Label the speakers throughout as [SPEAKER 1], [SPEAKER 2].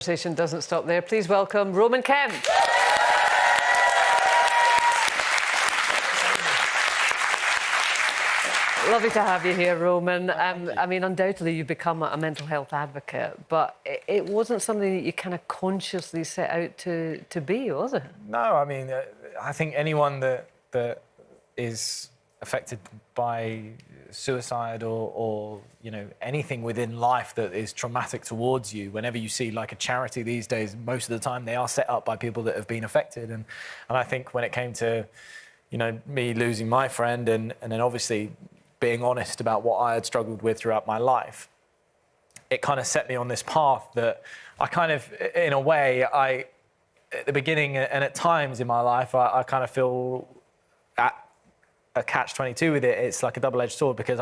[SPEAKER 1] Conversation doesn't stop there. Please welcome Roman Kemp. Lovely to have you here, Roman. I mean, undoubtedly you've become a mental health advocate, but it wasn't something that you kind of consciously set out to be, was it?
[SPEAKER 2] No, I mean, I think anyone that is affected by suicide or you know, anything within life that is traumatic towards you, whenever you see like a charity these days, most of the time they are set up by people that have been affected. And I think when it came to, you know, me losing my friend and then obviously being honest about what I had struggled with throughout my life, it kind of set me on this path that I kind of, in a way, at the beginning and at times in my life, I kind of feel at a catch-22 with it. It's like a double-edged sword because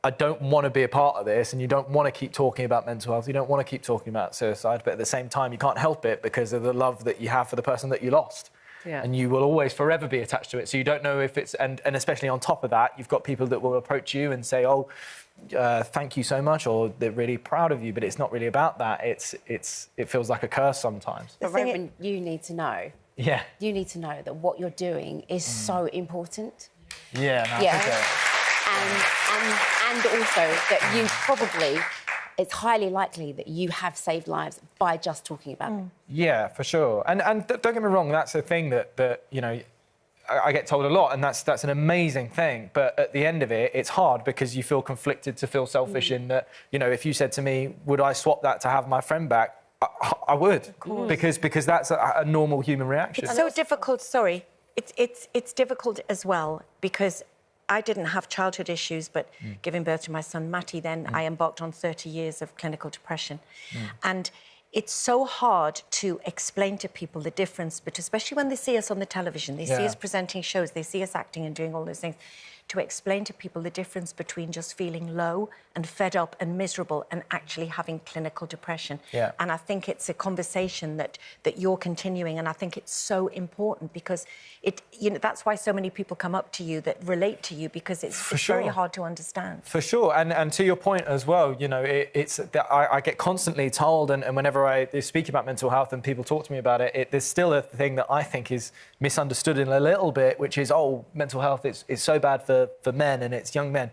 [SPEAKER 2] I don't want to be a part of this, and you don't want to keep talking about mental health, you don't want to keep talking about suicide, but at the same time, you can't help it because of the love that you have for the person that you lost. Yeah. And you will always forever be attached to it. So you don't know if it's, and especially on top of that, you've got people that will approach you and say, oh, thank you so much, or they're really proud of you, but it's not really about that. It feels like a curse sometimes.
[SPEAKER 3] But Roman, you need to know.
[SPEAKER 2] Yeah.
[SPEAKER 3] You need to know that what you're doing is so important.
[SPEAKER 2] Yeah. No,
[SPEAKER 3] yeah. And also that you probably, it's highly likely that you have saved lives by just talking about it.
[SPEAKER 2] Yeah, for sure. And don't get me wrong, that's a thing that you know, I get told a lot, and that's an amazing thing. But at the end of it, it's hard because you feel conflicted to feel selfish in that, you know, if you said to me, would I swap that to have my friend back? I would, because that's a normal human reaction.
[SPEAKER 4] It's so difficult, sorry. It's difficult as well because I didn't have childhood issues, but giving birth to my son, Matty, then I embarked on 30 years of clinical depression. And it's so hard to explain to people the difference, but especially when they see us on the television, they see us presenting shows, they see us acting and doing all those things, to explain to people the difference between just feeling low and fed up and miserable and actually having clinical depression. Yeah. And I think it's a conversation that you're continuing, and I think it's so important because you know, that's why so many people come up to you that relate to you, because it's very hard to understand. For
[SPEAKER 2] sure, and to your point as well, you know, it's that I get constantly told, and whenever I speak about mental health and people talk to me about it, there's still a thing that I think is misunderstood in a little bit, which is, oh, mental health is so bad for men and it's young men.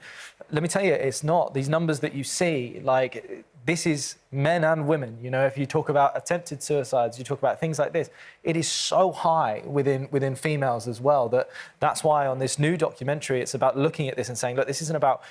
[SPEAKER 2] Let me tell you, it's not. These numbers that you see, like, this is men and women. You know, if you talk about attempted suicides, you talk about things like this, it is so high within females as well. That's why on this new documentary, it's about looking at this and saying, look, this isn't about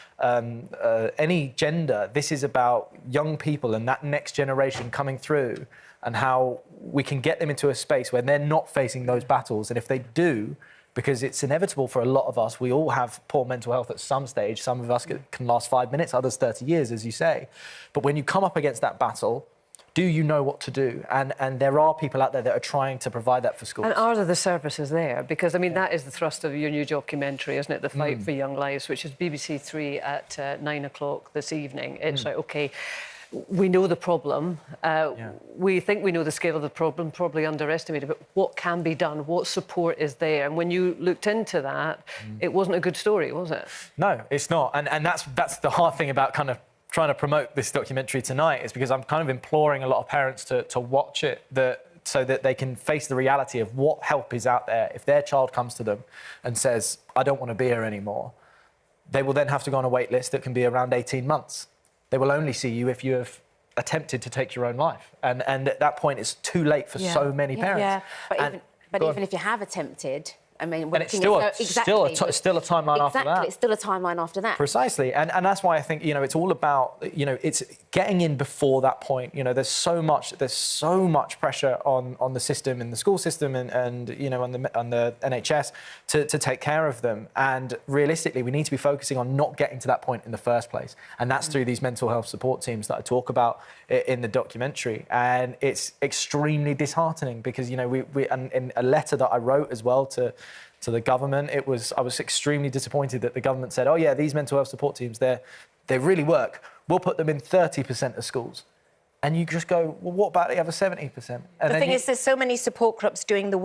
[SPEAKER 2] any gender. This is about young people and that next generation coming through, and how we can get them into a space where they're not facing those battles. And if they do, because it's inevitable for a lot of us, we all have poor mental health at some stage. Some of us can last 5 minutes, others 30 years, as you say. But when you come up against that battle, do you know what to do? And there are people out there that are trying to provide that for schools.
[SPEAKER 1] And are there the services there? Because, I mean, that is the thrust of your new documentary, isn't it? The Fight for Young Lives, which is BBC 3 at 9 o'clock this evening. It's like, OK, we know the problem. We think we know the scale of the problem, probably underestimated, but what can be done? What support is there? And when you looked into that, it wasn't a good story, was it?
[SPEAKER 2] No, it's not. And that's the hard thing about kind of trying to promote this documentary tonight, is because I'm kind of imploring a lot of parents to watch it, so that they can face the reality of what help is out there. If their child comes to them and says, I don't want to be here anymore, they will then have to go on a wait list that can be around 18 months. They will only see you if you have attempted to take your own life. And at that point, it's too late for so many parents.
[SPEAKER 3] Yeah, but even if you have attempted, I mean...
[SPEAKER 2] And it's still a timeline after that.
[SPEAKER 3] Exactly, it's still a timeline after that.
[SPEAKER 2] Precisely, and that's why I think, you know, it's all about, you know, it's getting in before that point. You know, there's so much pressure on the system, in the school system and you know, on the NHS to take care of them. And realistically, we need to be focusing on not getting to that point in the first place. And that's through these mental health support teams that I talk about in the documentary. And it's extremely disheartening because, you know, and in a letter that I wrote as well to the government, I was extremely disappointed that the government said, oh yeah, these mental health support teams, they really work. We'll put them in 30% of schools. And you just go, well, what about the other 70%? And
[SPEAKER 4] the thing is, there's so many support groups doing the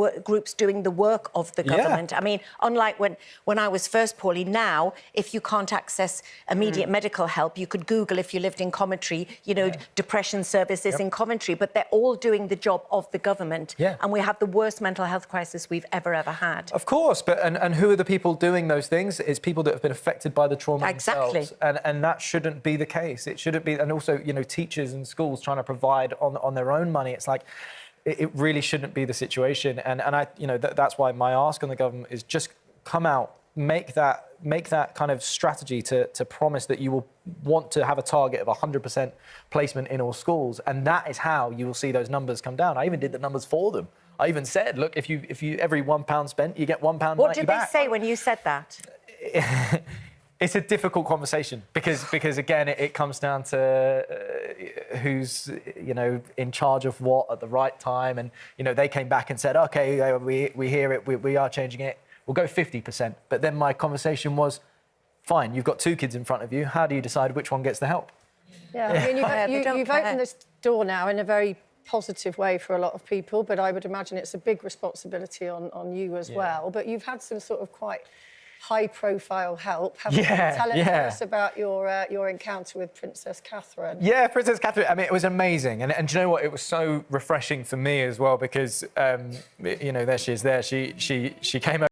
[SPEAKER 4] work of the government. I mean, unlike when I was first poorly, now, if you can't access immediate medical help, you could Google, if you lived in Coventry, you know, depression services in Coventry, but they're all doing the job of the government. And we have the worst mental health crisis we've ever had.
[SPEAKER 2] Of course, but and who are the people doing those things? It's people that have been affected by the trauma themselves. And that shouldn't be the case. It shouldn't be, and also, you know, teachers and schools trying to provide on their own money. It's like, it really shouldn't be the situation. And I, you know, that's why my ask on the government is just come out, make that kind of strategy to promise that you will want to have a target of 100% placement in all schools, and that is how you will see those numbers come down. I even did the numbers for them. I even said, look, if you every £1 spent, you get £1.90 back.
[SPEAKER 4] What did they say when you said that?
[SPEAKER 2] It's a difficult conversation because again, it comes down to who's, you know, in charge of what at the right time. And, you know, they came back and said, OK, we hear it, we are changing it. We'll go 50%. But then my conversation was, fine, you've got 2 kids in front of you. How do you decide which one gets the help?
[SPEAKER 5] Yeah, I mean, you've opened this door now in a very positive way for a lot of people, but I would imagine it's a big responsibility on you as well. But you've had some sort of quite high-profile help. Tell us about your encounter with Princess Catherine.
[SPEAKER 2] Yeah, Princess Catherine. I mean, it was amazing, and do you know what? It was so refreshing for me as well because, you know, there she is. There she came over.